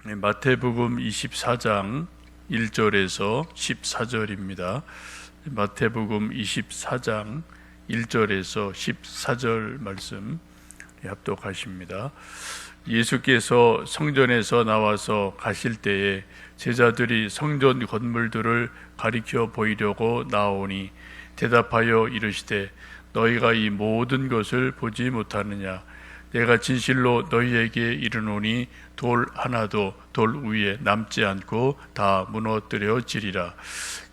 마태복음 24장 1절에서 14절입니다. 마태복음 24장 1절에서 14절 말씀 합독하십니다. 예수께서 성전에서 나와서 가실 때에 제자들이 성전 건물들을 가리켜 보이려고 나오니 대답하여 이르시되 너희가 이 모든 것을 보지 못하느냐? 내가 진실로 너희에게 이르노니 돌 하나도 돌 위에 남지 않고 다 무너뜨려지리라.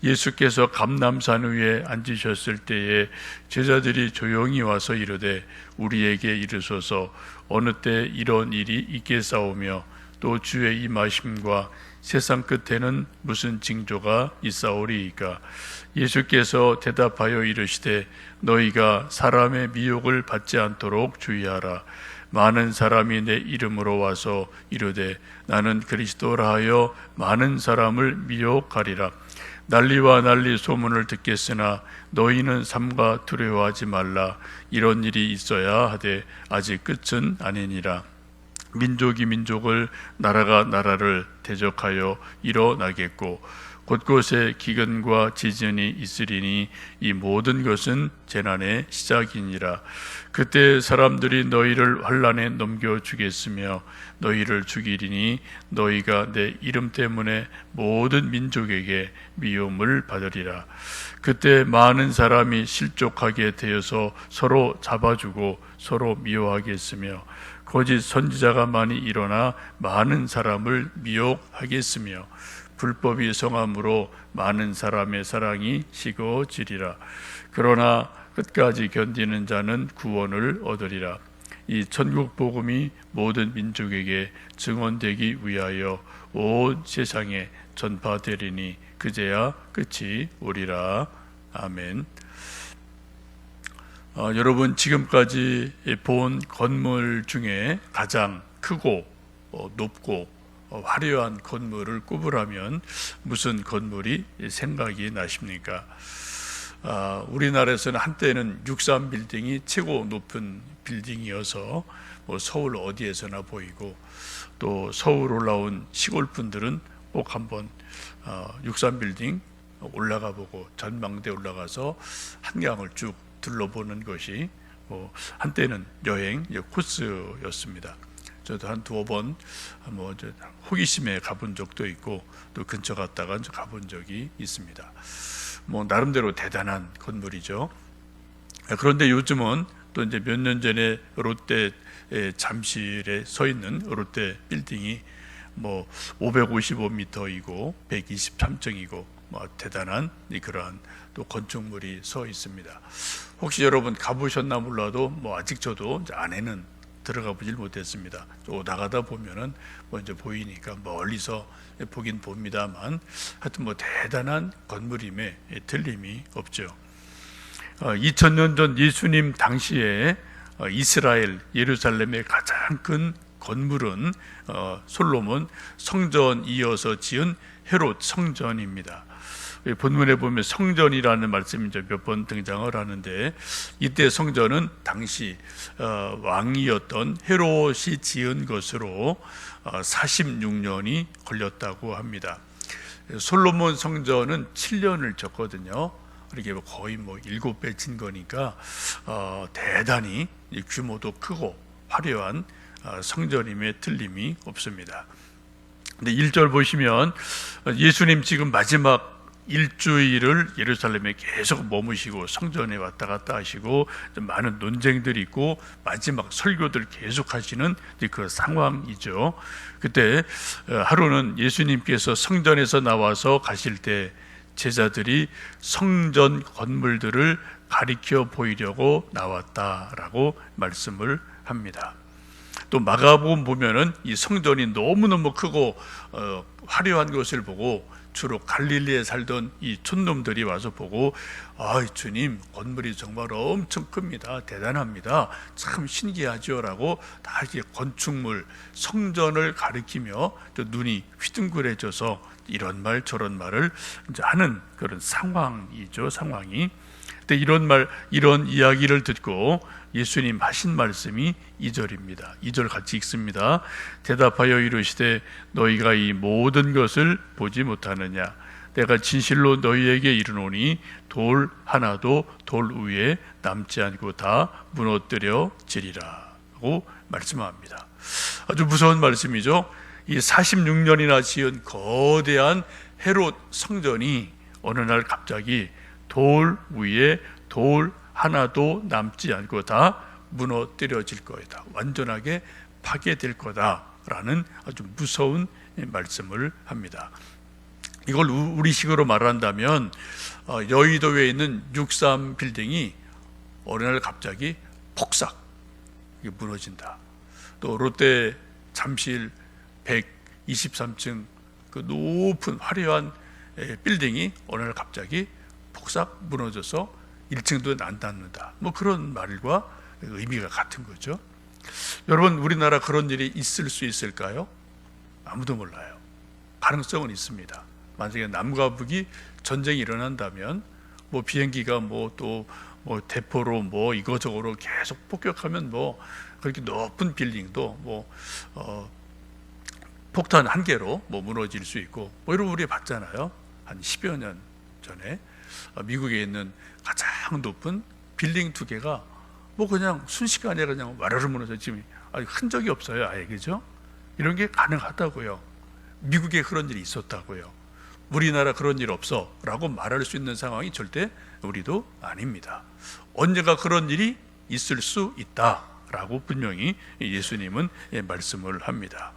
예수께서 감람산 위에 앉으셨을 때에 제자들이 조용히 와서 이르되 우리에게 이르소서 어느 때 이런 일이 있겠사오며 또 주의 임하심과 세상 끝에는 무슨 징조가 있사오리이까? 예수께서 대답하여 이르시되 너희가 사람의 미혹을 받지 않도록 주의하라. 많은 사람이 내 이름으로 와서 이르되 나는 그리스도라 하여 많은 사람을 미혹하리라. 난리와 난리 소문을 듣겠으나 너희는 삼가 두려워하지 말라. 이런 일이 있어야 하되 아직 끝은 아니니라. 민족이 민족을 나라가 나라를 대적하여 일어나겠고 곳곳에 기근과 지진이 있으리니 이 모든 것은 재난의 시작이니라. 그때 사람들이 너희를 환난에 넘겨주겠으며 너희를 죽이리니 너희가 내 이름 때문에 모든 민족에게 미움을 받으리라. 그때 많은 사람이 실족하게 되어서 서로 잡아주고 서로 미워하겠으며 거짓 선지자가 많이 일어나 많은 사람을 미혹하겠으며 불법이 성함으로 많은 사람의 사랑이 식어지리라. 그러나 끝까지 견디는 자는 구원을 얻으리라. 이 천국 복음이 모든 민족에게 증언되기 위하여 온 세상에 전파되리니 그제야 끝이 오리라. 아멘. 여러분, 지금까지 본 건물 중에 가장 크고 높고 화려한 건물을 꼽으라면 무슨 건물이 생각이 나십니까? 우리나라에서는 한때는 63빌딩이 최고 높은 빌딩이어서 서울 어디에서나 보이고 또 서울 올라온 시골 분들은 꼭 한번 63빌딩 올라가 보고 전망대 올라가서 한강을 쭉 둘러보는 것이 한때는 여행 코스였습니다. 저도 한 두어 번 호기심에 가본 적도 있고 또 근처 갔다가 가본 적이 있습니다. 나름대로 대단한 건물이죠. 그런데 요즘은 또 이제 몇 년 전에 롯데 잠실에 서 있는 롯데 빌딩이 555m이고 123층이고 대단한 그러한 또 건축물이 서 있습니다. 혹시 여러분 가보셨나 몰라도 아직 저도 안에는 들어가 보질 못했습니다. 오다가다 보면은 이제 보이니까 멀리서 보긴 봅니다만 하여튼 대단한 건물임에 틀림이 없죠. 2000년 전 예수님 당시에 이스라엘 예루살렘의 가장 큰 건물은 솔로몬 성전 이어서 지은 헤롯 성전입니다. 본문에 보면 성전이라는 말씀이 이제 몇 번 등장을 하는데 이때 성전은 당시 왕이었던 헤롯이 지은 것으로 46년이 걸렸다고 합니다. 솔로몬 성전은 7년을 졌거든요. 이렇게 거의 7배 친 거니까 대단히 규모도 크고 화려한 성전임에 틀림이 없습니다. 근데 1절 보시면 예수님 지금 마지막 일주일을 예루살렘에 계속 머무시고 성전에 왔다 갔다 하시고 많은 논쟁들이 있고 마지막 설교들 계속 하시는 그 상황이죠. 그때 하루는 예수님께서 성전에서 나와서 가실 때 제자들이 성전 건물들을 가리켜 보이려고 나왔다라고 말씀을 합니다. 또 마가복음 보면은 이 성전이 너무너무 크고 화려한 것을 보고 주로 갈릴리에 살던 이 촌놈들이 와서 보고, 아, 주님 건물이 정말 엄청 큽니다, 대단합니다, 참 신기하죠 라고 다 이렇게 건축물, 성전을 가리키며 눈이 휘둥그레져서 이런 말 저런 말을 이제 하는 그런 상황이죠, 상황이. 근데 이런 이야기를 듣고 예수님 하신 말씀이 2절입니다. 2절 같이 읽습니다. 대답하여 이르시되 너희가 이 모든 것을 보지 못하느냐? 내가 진실로 너희에게 이르노니 돌 하나도 돌 위에 남지 않고 다 무너뜨려지리라 고 말씀합니다. 아주 무서운 말씀이죠. 이 46년이나 지은 거대한 헤롯 성전이 어느 날 갑자기 돌 위에 돌 하나도 남지 않고 다 무너뜨려질 거다, 완전하게 파괴될 거다라는 아주 무서운 말씀을 합니다. 이걸 우리식으로 말한다면 여의도에 있는 63 빌딩이 어느 날 갑자기 폭삭 무너진다. 또 롯데 잠실 123층 그 높은 화려한 빌딩이 어느 날 갑자기 폭삭 무너져서 1층도 안 닿는다. 뭐 그런 말과 의미가 같은 거죠. 여러분, 우리나라 그런 일이 있을 수 있을까요? 아무도 몰라요. 가능성은 있습니다. 만약에 남과 북이 전쟁이 일어난다면 뭐 비행기가 또 대포로 이거저거로 계속 폭격하면 그렇게 높은 빌딩도 폭탄 한 개로 무너질 수 있고 이런 우리 봤잖아요. 한 10여 년 전에 미국에 있는 가장 높은 빌딩 2개가 그냥 순식간에 그냥 와르르 무너져 지금 흔적이 없어요, 아예. 그죠? 이런 게 가능하다고요. 미국에 그런 일이 있었다고요. 우리나라 그런 일 없어 라고 말할 수 있는 상황이 절대 우리도 아닙니다. 언젠가 그런 일이 있을 수 있다라고 분명히 예수님은 말씀을 합니다.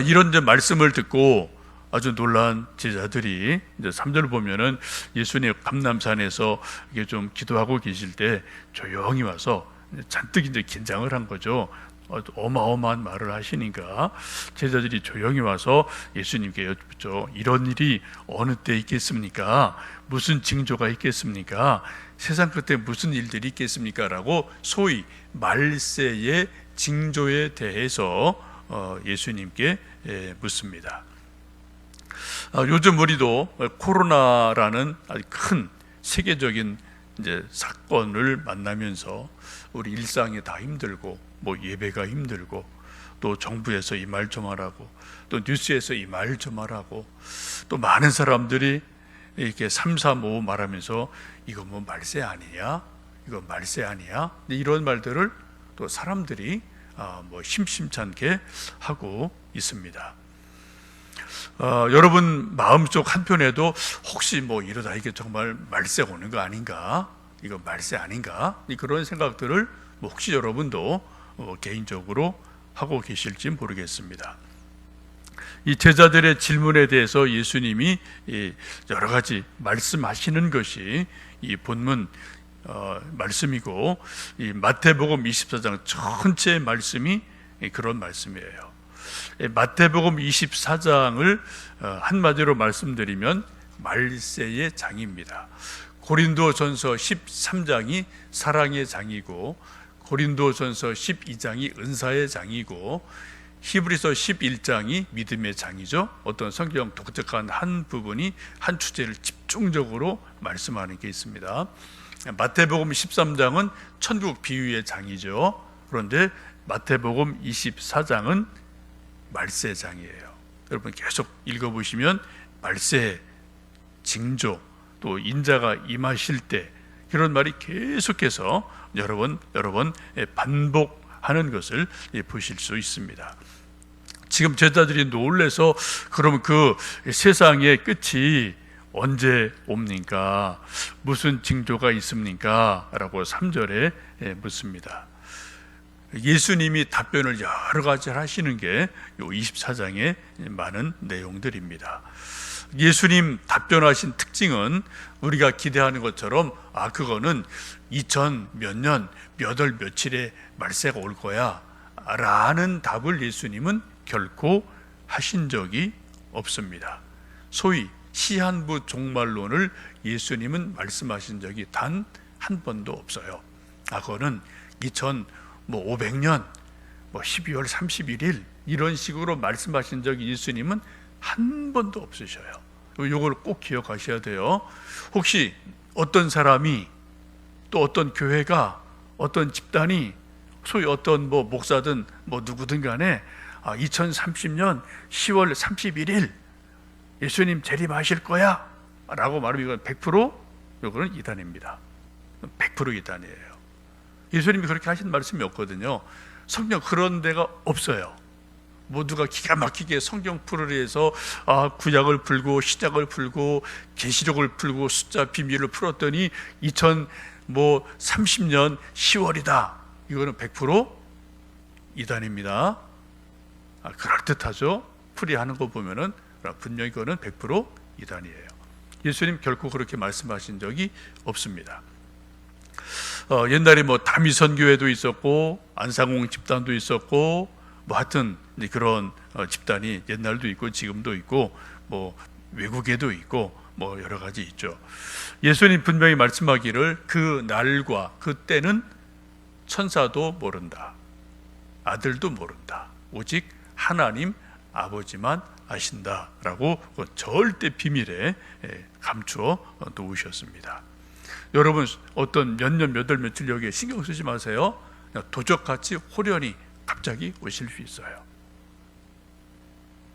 이런 말씀을 듣고 아주 놀란 제자들이 이제 3절 보면은 예수님 감람산에서 이게 좀 기도하고 계실 때 조용히 와서 잔뜩 이제 긴장을 한 거죠. 어마어마한 말을 하시니까 제자들이 조용히 와서 예수님께 여쭙죠. 이런 일이 어느 때 있겠습니까? 무슨 징조가 있겠습니까? 세상 끝에 무슨 일들이 있겠습니까? 라고 소위 말세의 징조에 대해서 예수님께 묻습니다. 요즘 우리도 코로나라는 아주 큰 세계적인 이제 사건을 만나면서 우리 일상이 다 힘들고 예배가 힘들고 또 정부에서 이 말 좀 하라고 또 뉴스에서 이 말 좀 하라고 또 많은 사람들이 이렇게 3, 4, 5 말하면서 이거 말세 아니냐? 이거 말세 아니야? 이런 말들을 또 사람들이 심심찮게 하고 있습니다. 여러분 마음속 한편에도 혹시 이러다 이게 정말 말세가 오는 거 아닌가? 이거 말세 아닌가? 그런 생각들을 혹시 여러분도 개인적으로 하고 계실지 모르겠습니다. 이 제자들의 질문에 대해서 예수님이 여러 가지 말씀하시는 것이 이 본문 말씀이고 이 마태복음 24장 전체의 말씀이 그런 말씀이에요. 마태복음 24장을 한마디로 말씀드리면 말세의 장입니다. 고린도전서 13장이 사랑의 장이고 고린도전서 12장이 은사의 장이고 히브리서 11장이 믿음의 장이죠. 어떤 성경 독특한 한 부분이 한 주제를 집중적으로 말씀하는 게 있습니다. 마태복음 13장은 천국 비유의 장이죠. 그런데 마태복음 24장은 말세장이에요. 여러분 계속 읽어보시면 말세 징조 또 인자가 임하실 때 그런 말이 계속해서 여러 번 반복하는 것을 보실 수 있습니다. 지금 제자들이 놀래서 그럼 그 세상의 끝이 언제 옵니까? 무슨 징조가 있습니까? 라고 3절에 묻습니다. 예수님이 답변을 여러 가지 하시는 게 이 24장의 많은 내용들입니다. 예수님 답변하신 특징은 우리가 기대하는 것처럼 그거는 2000 몇 년 몇 월 며칠에 말세가 올 거야 라는 답을 예수님은 결코 하신 적이 없습니다. 소위 시한부 종말론을 예수님은 말씀하신 적이 단 한 번도 없어요. 그거는 2500년 12월 31일 이런 식으로 말씀하신 적이 예수님은 한 번도 없으셔요. 이걸 꼭 기억하셔야 돼요. 혹시 어떤 사람이 또 어떤 교회가 어떤 집단이 소위 어떤 목사든 누구든 간에 2030년 10월 31일 예수님 재림하실 거야 라고 말하면 이건 100% 이거는 이단입니다. 100% 이단이에요. 예수님이 그렇게 하신 말씀이 없거든요. 성경 그런 데가 없어요. 누가 기가 막히게 성경 풀이를 해서 구약을 풀고 신약을 풀고 계시록을 풀고 숫자 비밀을 풀었더니 2030년 10월이다. 이거는 100% 이단입니다. 그럴듯하죠. 풀이하는 거 보면은 분명히 그거는 100% 이단이에요. 예수님 결코 그렇게 말씀하신 적이 없습니다. 옛날에 다미선 교회도 있었고 안상홍 집단도 있었고 하여튼 그런 집단이 옛날도 있고 지금도 있고 외국에도 있고 여러 가지 있죠. 예수님 분명히 말씀하기를 그 날과 그 때는 천사도 모른다, 아들도 모른다, 오직 하나님 아버지만 아신다라고 절대 비밀에 감추어 놓으셨습니다. 여러분 어떤 몇 년 몇 월 며칠 여기에 신경 쓰지 마세요. 도적같이 호련히 갑자기 오실 수 있어요.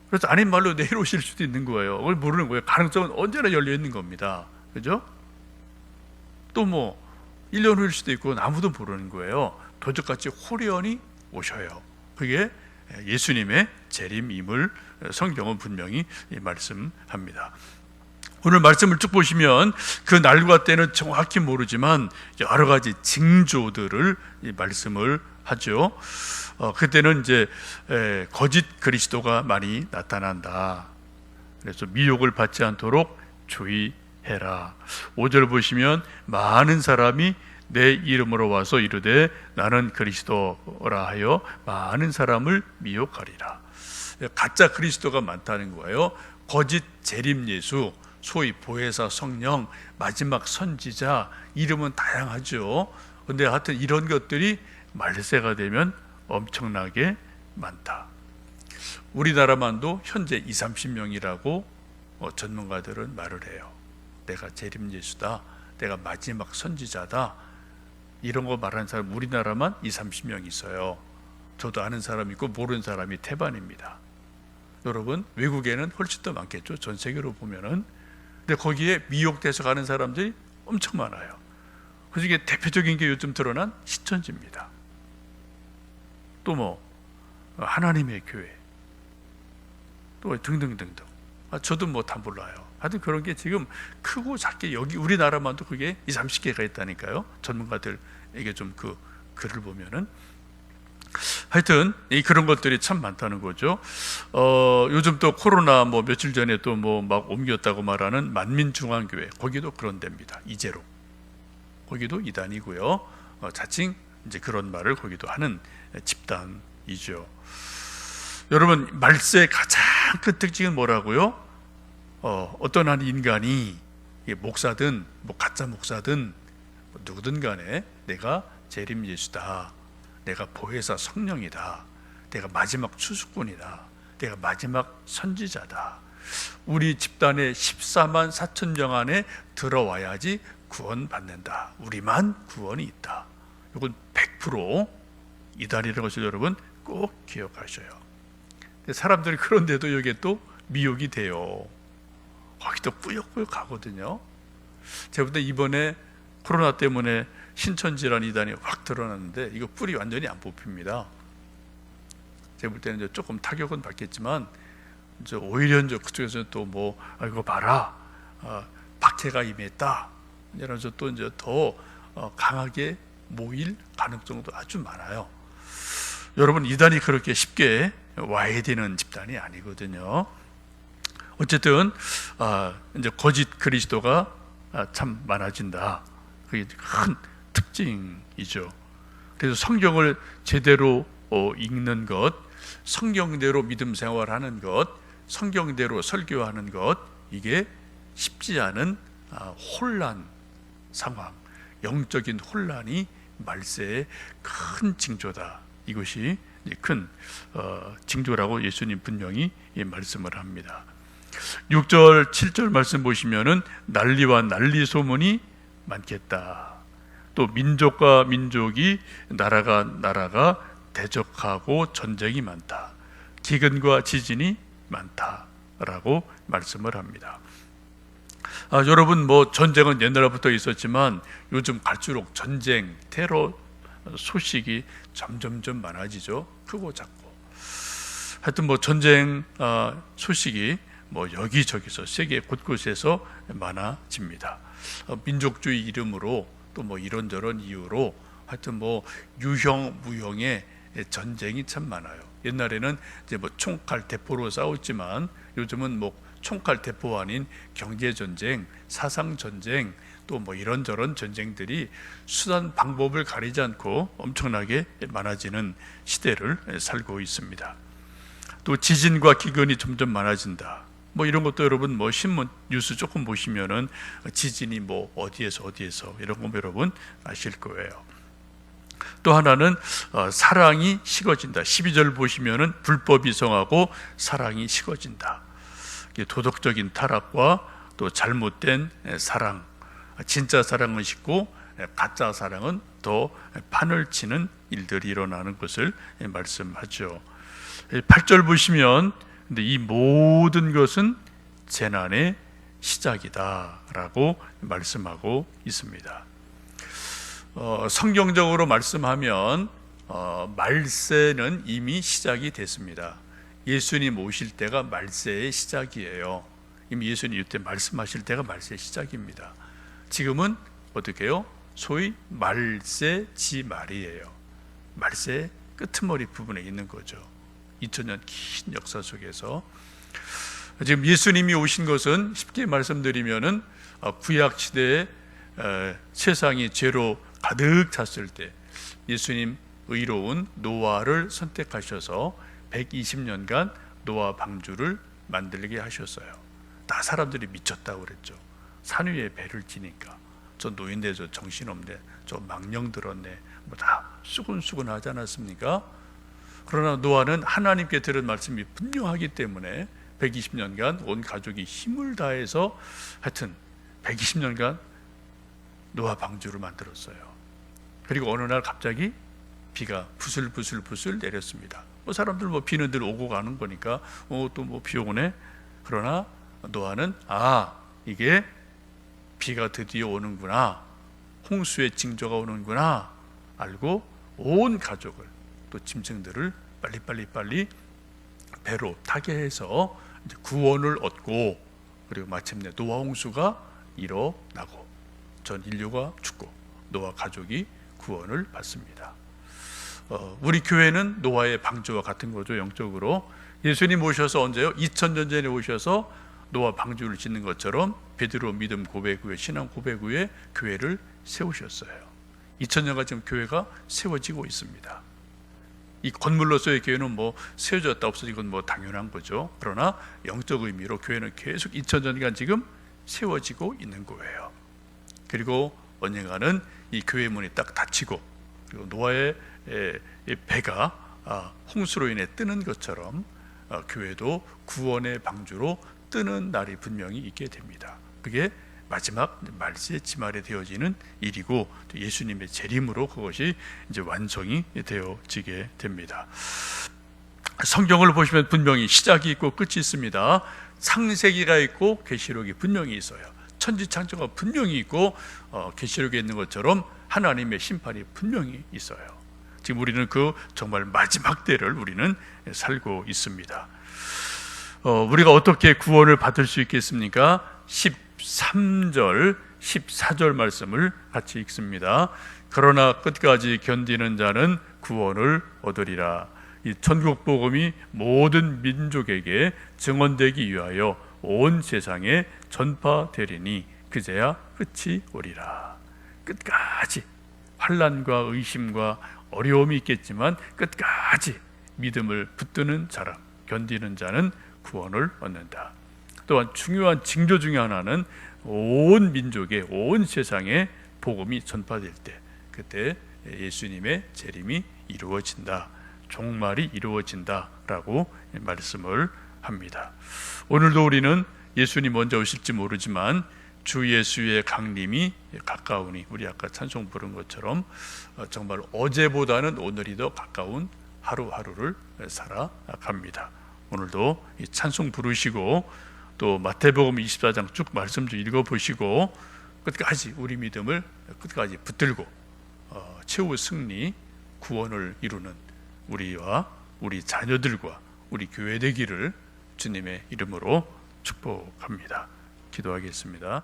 그래서 아닌 말로 내일 오실 수도 있는 거예요. 그걸 모르는 거예요. 가능성은 언제나 열려 있는 겁니다. 그죠? 또 1년 후일 수도 있고 아무도 모르는 거예요. 도적같이 호련히 오셔요. 그게 예수님의 재림임을 성경은 분명히 말씀합니다. 오늘 말씀을 쭉 보시면 그 날과 때는 정확히 모르지만 여러 가지 징조들을 말씀을 하죠. 그때는 이제 거짓 그리스도가 많이 나타난다. 그래서 미혹을 받지 않도록 주의해라. 5절 보시면 많은 사람이 내 이름으로 와서 이르되 나는 그리스도라 하여 많은 사람을 미혹하리라. 가짜 그리스도가 많다는 거예요. 거짓 재림 예수, 소위 보혜사 성령, 마지막 선지자, 이름은 다양하죠. 근데 하여튼 이런 것들이 말세가 되면 엄청나게 많다. 우리나라만도 현재 20-30명이라고 전문가들은 말을 해요. 내가 재림 예수다, 내가 마지막 선지자다, 이런 거 말하는 사람 우리나라만 20-30명 있어요. 저도 아는 사람 있고 모르는 사람이 태반입니다. 여러분 외국에는 훨씬 더 많겠죠. 전 세계로 보면은. 근데 거기에 미혹돼서 가는 사람들이 엄청 많아요. 그중에 대표적인 게 요즘 드러난 신천지입니다. 또 하나님의 교회, 또 등등등등. 저도 다 몰라요. 하여튼 그런 게 지금 크고 작게 여기 우리나라만도 그게 20-30개가 있다니까요. 전문가들에게 좀 그 글을 보면은. 하여튼 그런 것들이 참 많다는 거죠. 요즘 또 코로나 며칠 전에 또 막 옮겼다고 말하는 만민중앙교회, 거기도 그런 데입니다. 이제로 거기도 이단이고요. 자칭 이제 그런 말을 거기도 하는 집단이죠. 여러분 말세의 가장 큰 특징은 뭐라고요? 어떤 한 인간이 목사든 가짜 목사든 누구든 간에 내가 재림 예수다, 내가 보혜사 성령이다, 내가 마지막 추수꾼이다, 내가 마지막 선지자다, 우리 집단의 14만 4천 명 안에 들어와야지 구원받는다, 우리만 구원이 있다. 이건 100% 이단이라는 것을 여러분 꼭 기억하셔요. 사람들이 그런데도 여기에 또 미혹이 돼요. 거기도 꾸역꾸역 가거든요. 제가 볼 때 이번에 코로나 때문에 신천지라는 이단이 확 드러났는데 이거 뿌리 완전히 안 뽑힙니다. 제가 볼 때는 조금 타격은 받겠지만 이제 오히려 이제 그쪽에서 또 이거 봐라, 박해가 임했다 이러면서 또 이제 더 강하게 모일 가능성도 아주 많아요. 여러분 이단이 그렇게 쉽게 와야 되는 집단이 아니거든요. 어쨌든 이제 거짓 그리스도가 참 많아진다. 그게 큰 특징이죠. 그래서 성경을 제대로 읽는 것, 성경대로 믿음 생활하는 것, 성경대로 설교하는 것, 이게 쉽지 않은 혼란 상황, 영적인 혼란이 말세의 큰 징조다. 이것이 큰 징조라고 예수님 분명히 말씀을 합니다. 6절, 7절 말씀 보시면은 난리와 난리 소문이 많겠다. 또 민족과 민족이, 나라가 대적하고 전쟁이 많다. 기근과 지진이 많다라고 말씀을 합니다. 여러분, 전쟁은 옛날부터 있었지만 요즘 갈수록 전쟁, 테러 소식이 점점점 많아지죠. 크고 작고. 하여튼 전쟁 소식이 여기저기서 세계 곳곳에서 많아집니다. 민족주의 이름으로 또 이런저런 이유로 하여튼 유형 무형의 전쟁이 참 많아요. 옛날에는 이제 총칼 대포로 싸웠지만 요즘은 총칼 대포 아닌 경제 전쟁, 사상 전쟁, 또 이런저런 전쟁들이 수단 방법을 가리지 않고 엄청나게 많아지는 시대를 살고 있습니다. 또 지진과 기근이 점점 많아진다. 이런 것도 여러분 신문 뉴스 조금 보시면은 지진이 어디에서 이런 거 여러분 아실 거예요. 또 하나는 사랑이 식어진다. 12절 보시면은 불법이 성하고 사랑이 식어진다. 도덕적인 타락과 또 잘못된 사랑, 진짜 사랑은 식고 가짜 사랑은 더 판을 치는 일들이 일어나는 것을 말씀하죠. 8절 보시면 근데 이 모든 것은 재난의 시작이다라고 말씀하고 있습니다. 성경적으로 말씀하면 말세는 이미 시작이 됐습니다. 예수님 오실 때가 말세의 시작이에요. 이미 예수님 이때 말씀하실 때가 말세의 시작입니다. 지금은 어떻게 해요? 소위 말세지 말이에요. 말세의 끄트머리 부분에 있는 거죠. 2000년 긴 역사 속에서 지금 예수님이 오신 것은 쉽게 말씀드리면은 구약 시대에 세상이 죄로 가득 찼을 때 예수님 의로운 노아를 선택하셔서 120년간 노아 방주를 만들게 하셨어요. 다 사람들이 미쳤다고 그랬죠. 산 위에 배를 지니까 저 노인네, 저 정신없네, 저 망령 들었네, 다 수근수근 하지 않았습니까? 그러나 노아는 하나님께 들은 말씀이 분명하기 때문에 120년간 온 가족이 힘을 다해서 하여튼 120년간 노아 방주를 만들었어요. 그리고 어느 날 갑자기 비가 부슬부슬 내렸습니다. 사람들 비는 들 오고 가는 거니까 또 비 오네. 그러나 노아는 이게 비가 드디어 오는구나, 홍수의 징조가 오는구나 알고 온 가족을 또 짐승들을 빨리 배로 타게 해서 이제 구원을 얻고, 그리고 마침내 노아 홍수가 일어나고 전 인류가 죽고 노아 가족이 구원을 받습니다. 우리 교회는 노아의 방주와 같은 거죠. 영적으로 예수님 오셔서 언제요? 2000년 전에 오셔서 노아 방주를 짓는 것처럼 베드로 믿음 고백 후에, 신앙 고백 후에 교회를 세우셨어요. 2000년간 지금 교회가 세워지고 있습니다. 이 건물로서의 교회는 세워졌다 없어진 건 당연한 거죠. 그러나 영적 의미로 교회는 계속 2000년간 지금 세워지고 있는 거예요. 그리고 언젠가는 이 교회 문이 딱 닫히고, 그리고 노아의 배가 홍수로 인해 뜨는 것처럼 교회도 구원의 방주로 뜨는 날이 분명히 있게 됩니다. 그게 마지막 말세의 지말에 되어지는 일이고, 예수님의 재림으로 그것이 이제 완성이 되어지게 됩니다. 성경을 보시면 분명히 시작이 있고 끝이 있습니다. 창세기가 있고 계시록이 분명히 있어요. 천지창조가 분명히 있고 계시록에 있는 것처럼 하나님의 심판이 분명히 있어요. 지금 우리는 그 정말 마지막 때를 우리는 살고 있습니다. 우리가 어떻게 구원을 받을 수 있겠습니까? 13절, 14절 말씀을 같이 읽습니다. 그러나 끝까지 견디는 자는 구원을 얻으리라. 이 천국 복음이 모든 민족에게 증언되기 위하여 온 세상에 전파되리니 그제야 끝이 오리라. 끝까지 환난과 의심과 어려움이 있겠지만 끝까지 믿음을 붙드는 사람, 견디는 자는 구원을 얻는다. 또한 중요한 징조 중에 하나는 온 민족에, 온 세상에 복음이 전파될 때, 그때 예수님의 재림이 이루어진다, 종말이 이루어진다라고 말씀을 합니다. 오늘도 우리는 예수님 먼저 오실지 모르지만 주 예수의 강림이 가까우니, 우리 아까 찬송 부른 것처럼 정말 어제보다는 오늘이 더 가까운 하루하루를 살아갑니다. 오늘도 이 찬송 부르시고 또 마태복음 24장 쭉 말씀 좀 읽어보시고 끝까지 우리 믿음을 끝까지 붙들고 최후 승리, 구원을 이루는 우리와 우리 자녀들과 우리 교회 되기를 주님의 이름으로 축복합니다. 기도하겠습니다.